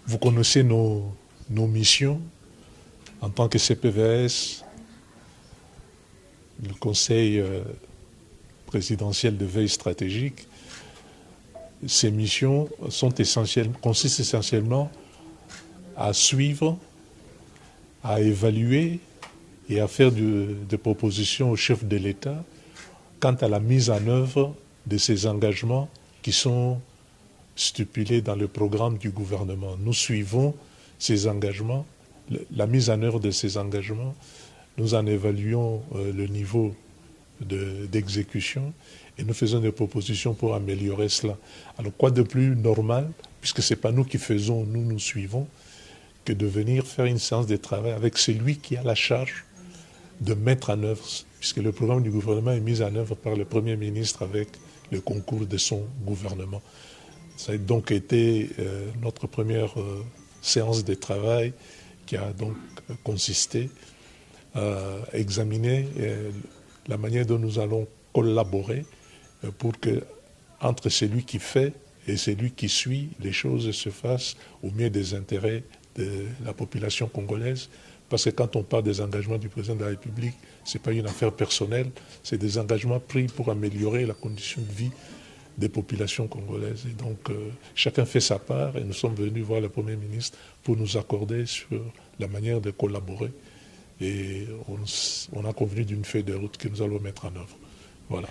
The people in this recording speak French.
Vous connaissez nos missions en tant que CPVS, le Conseil présidentiel de veille stratégique. Ces missions consistent essentiellement à suivre, à évaluer et à faire des propositions au chef de l'État quant à la mise en œuvre de ces engagements qui sont stipulés dans le programme du gouvernement. Nous suivons ces engagements, la mise en œuvre de ces engagements, nous en évaluons le niveau d'exécution et nous faisons des propositions pour améliorer cela. Alors quoi de plus normal, puisque ce n'est pas nous qui faisons, nous suivons, que de venir faire une séance de travail avec celui qui a la charge de mettre en œuvre, puisque le programme du gouvernement est mis en œuvre par le Premier ministre avec le concours de son gouvernement. Ça a donc été notre première séance de travail qui a donc consisté à examiner la manière dont nous allons collaborer pour que, entre celui qui fait et celui qui suit, les choses se fassent au mieux des intérêts de la population congolaise. Parce que quand on parle des engagements du président de la République, ce n'est pas une affaire personnelle, c'est des engagements pris pour améliorer la condition de vie des populations congolaises. Et donc, chacun fait sa part et nous sommes venus voir le Premier ministre pour nous accorder sur la manière de collaborer. Et on a convenu d'une feuille de route que nous allons mettre en œuvre. Voilà.